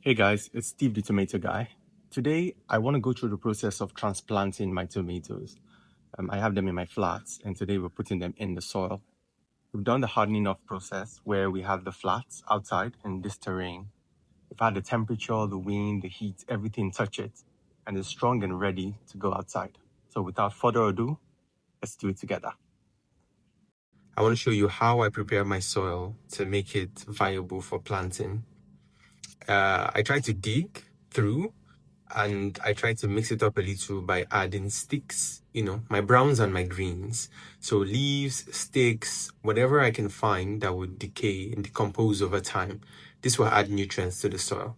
Hey guys, it's Steve the Tomato Guy. Today, I want to go through the process of transplanting my tomatoes. I have them in my flats, and today we're putting them in the soil. We've done the hardening off process where we have the flats outside in this terrain. We've had the temperature, the wind, the heat, everything touch it, and it's strong and ready to go outside. So without further ado, let's do it together. I want to show you how I prepare my soil to make it viable for planting. I try to dig through and I try to mix it up a little by adding sticks, my browns and my greens. So leaves, sticks, whatever I can find that would decay and decompose over time. This will add nutrients to the soil.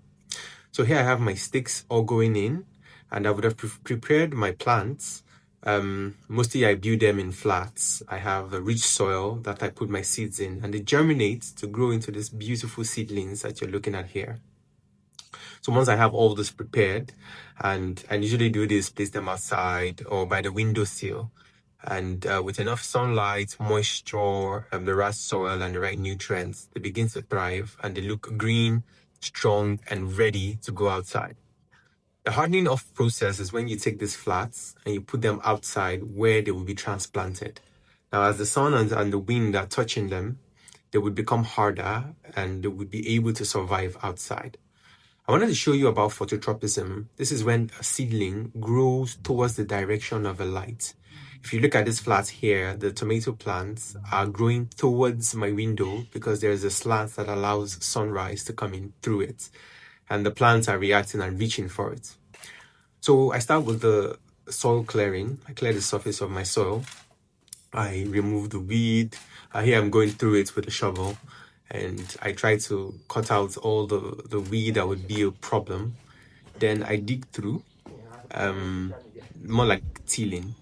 So here I have my sticks all going in, and I would have prepared my plants. Mostly I build them in flats. I have a rich soil that I put my seeds in, and they germinate to grow into these beautiful seedlings that you're looking at here. So once I have all this prepared, and I usually do this, place them outside or by the windowsill, and with enough sunlight, moisture, the right soil and the right nutrients, they begin to thrive and they look green, strong, and ready to go outside. The hardening off process is when you take these flats and you put them outside where they will be transplanted. Now, as the sun and the wind are touching them, they would become harder and they would be able to survive outside. I wanted to show you about phototropism. This is when a seedling grows towards the direction of a light. If you look at this flat here, the tomato plants are growing towards my window because there's a slant that allows sunrise to come in through it. And the plants are reacting and reaching for it. So I start with the soil clearing. I clear the surface of my soil. I remove the weed. Here I'm going through it with a shovel. And I try to cut out all the weed that would be a problem. Then I dig through, more like tilling.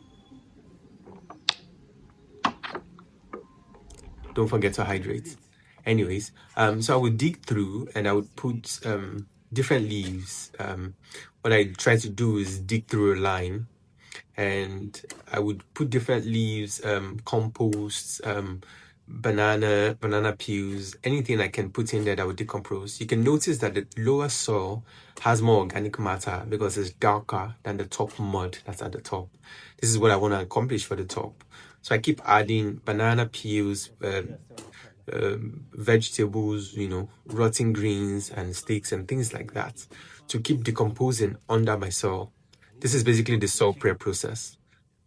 Don't forget to hydrate. Anyways, so I would dig through and I would put different leaves. What I try to do is dig through a line, and I would put different leaves, compost, banana peels, anything I can put in there that would decompose. You can notice that the lower soil has more organic matter because it's darker than the top mud that's at the top. This is what I want to accomplish for the top. So I keep adding banana peels, vegetables, rotting greens and sticks and things like that to keep decomposing under my soil. This is basically the soil prep process.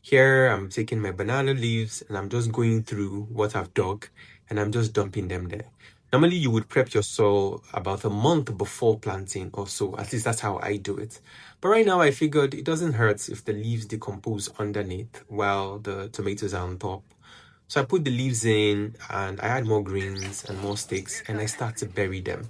Here, I'm taking my banana leaves and I'm just going through what I've dug and I'm just dumping them there. Normally, you would prep your soil about a month before planting or so. At least that's how I do it. But right now, I figured it doesn't hurt if the leaves decompose underneath while the tomatoes are on top. So I put the leaves in and I add more greens and more sticks and I start to bury them.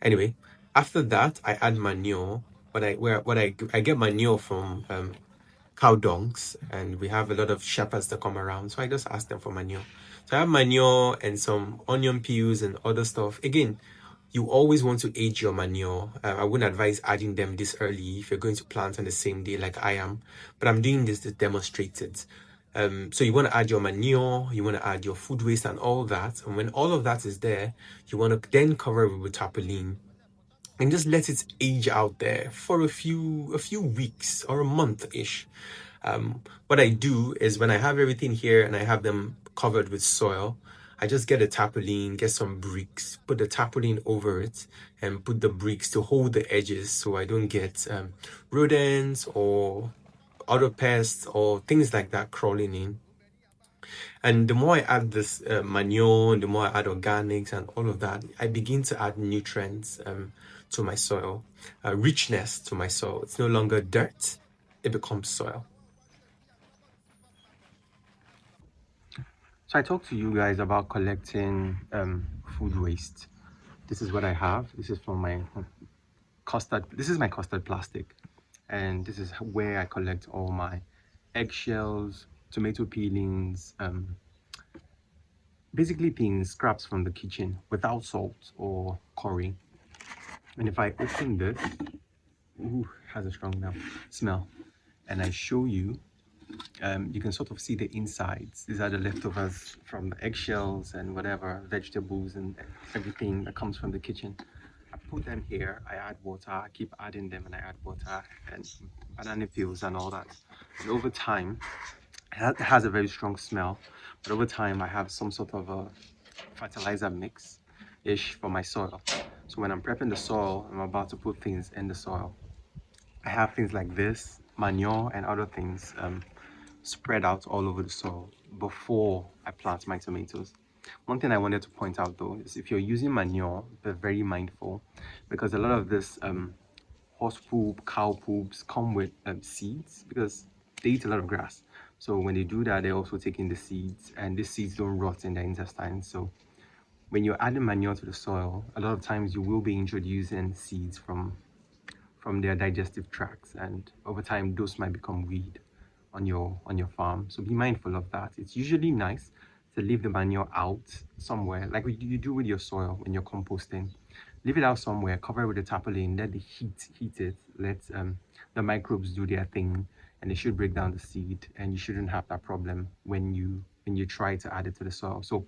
Anyway, after that, I add manure. I get manure from cow dungs, and we have a lot of shepherds that come around, so I just ask them for manure. So I have manure and some onion peels and other stuff. Again, you always want to age your manure. I wouldn't advise adding them this early if you're going to plant on the same day like I am, but I'm doing this to demonstrate it. So you want to add your manure, you want to add your food waste and all that. And when all of that is there, you want to then cover it with tarpaulin and just let it age out there for a few weeks or a month-ish. What I do is when I have everything here and I have them covered with soil, I just get a tarpaulin, get some bricks, put the tarpaulin over it, and put the bricks to hold the edges so I don't get rodents or other pests or things like that crawling in. And the more I add this manure, the more I add organics and all of that, I begin to add nutrients to my soil, richness to my soil. It's no longer dirt, it becomes soil. So I talked to you guys about collecting food waste. This is what I have. This is from my custard. This is my custard plastic. And this is where I collect all my eggshells, tomato peelings, basically things, scraps from the kitchen without salt or curry. And if I open this, ooh, has a strong smell, and I show you, you can sort of see the insides. These are the leftovers from the eggshells and whatever, vegetables and everything that comes from the kitchen. I put them here, I add water, I keep adding them, and I add water and banana peels and all that. And over time, it has a very strong smell, but over time I have some sort of a fertilizer mix ish for my soil. So when I'm prepping the soil, I'm about to put things in the soil. I have things like this, manure and other things spread out all over the soil before I plant my tomatoes. One thing I wanted to point out though is if you're using manure, be very mindful, because a lot of this horse poop, cow poops come with seeds because they eat a lot of grass. So when they do that, they also take in the seeds, and these seeds don't rot in the intestines. So when you're adding manure to the soil, a lot of times you will be introducing seeds from their digestive tracts, and over time those might become weed on your farm. So be mindful of that. It's usually nice to leave the manure out somewhere, like you do with your soil when you're composting. Leave it out somewhere, cover it with a tarpaulin, let the heat it, let the microbes do their thing, and it should break down the seed, and you shouldn't have that problem when you try to add it to the soil. So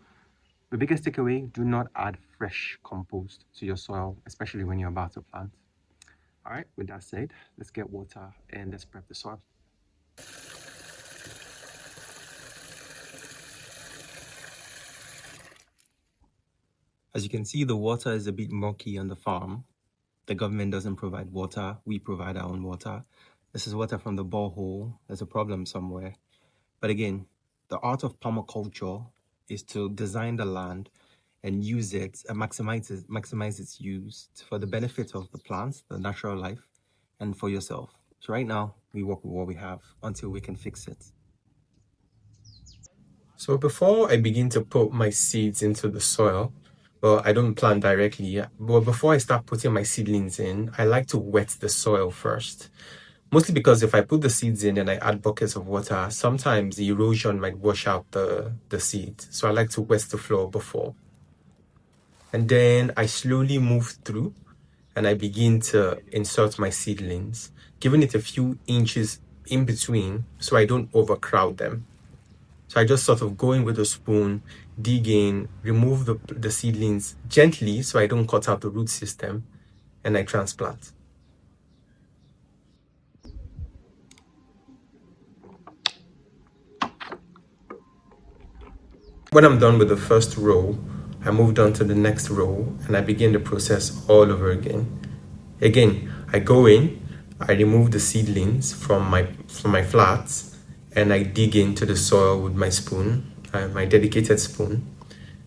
the biggest takeaway, do not add fresh compost to your soil, especially when you're about to plant. All right, with that said, let's get water and let's prep the soil. As you can see, the water is a bit murky on the farm. The government doesn't provide water, we provide our own water. This is water from the borehole. There's a problem somewhere. But again, the art of permaculture is to design the land and use it and maximize its use for the benefit of the plants, the natural life, and for yourself. So right now, we work with what we have until we can fix it. So before I begin to put my seeds into the soil, well, I don't plant directly, but before I start putting my seedlings in, I like to wet the soil first. Mostly because if I put the seeds in and I add buckets of water, sometimes the erosion might wash out the seeds. So I like to wet the floor before. And then I slowly move through and I begin to insert my seedlings, giving it a few inches in between so I don't overcrowd them. So I just sort of go in with a spoon, dig in, remove the seedlings gently so I don't cut out the root system, and I transplant. When I'm done with the first row, I moved on to the next row and I begin the process all over again. Again, I go in, I remove the seedlings from my flats, and I dig into the soil with my spoon, my dedicated spoon.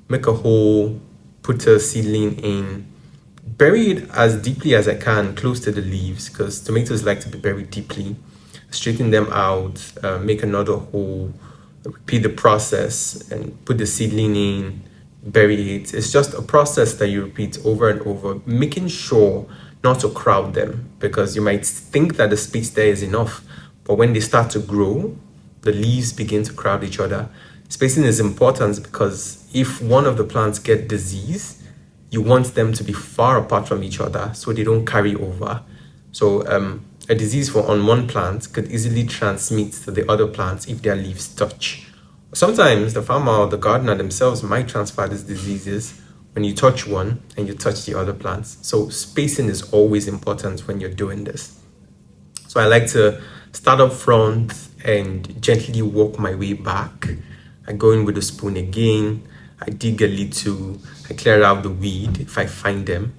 Make a hole, put a seedling in, bury it as deeply as I can, close to the leaves, because tomatoes like to be buried deeply. Straighten them out, make another hole, repeat the process, and put the seedling in, bury it. It's just a process that you repeat over and over, making sure not to crowd them, because you might think that the space there is enough, but when they start to grow, the leaves begin to crowd each other. Spacing is important because if one of the plants get disease, you want them to be far apart from each other so they don't carry over. So a disease on one plant could easily transmit to the other plants if their leaves touch. Sometimes the farmer or the gardener themselves might transfer these diseases when you touch one and you touch the other plants. So spacing is always important when you're doing this. So I like to start up front and gently walk my way back. I go in with a spoon again. I dig a little. I clear out the weed if I find them.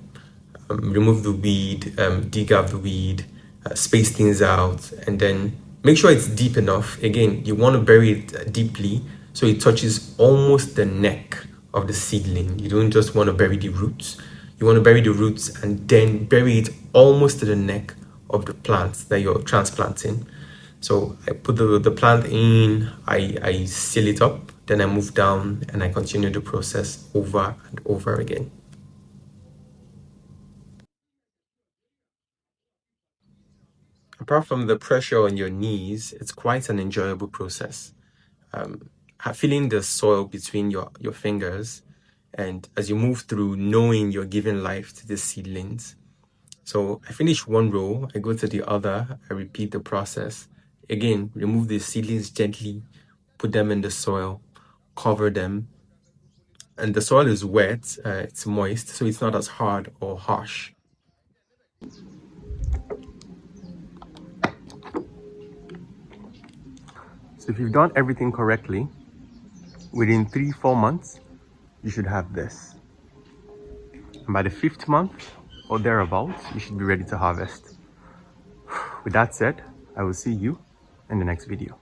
Remove the weed, dig out the weed, space things out, and then make sure it's deep enough. Again, you want to bury it deeply so it touches almost the neck of the seedling. You don't just want to bury the roots. You want to bury the roots and then bury it almost to the neck of the plant that you're transplanting. So I put the plant in, I seal it up, then I move down and I continue the process over and over again. Apart from the pressure on your knees, it's quite an enjoyable process. feeling the soil between your fingers, and as you move through, knowing you're giving life to the seedlings. So I finish one row, I go to the other, I repeat the process. Again, remove the seedlings gently, put them in the soil, cover them. And the soil is wet, it's moist, so it's not as hard or harsh. So if you've done everything correctly, within 3-4 months, you should have this. And by the 5th month or thereabouts, you should be ready to harvest. With that said, I will see you in the next video.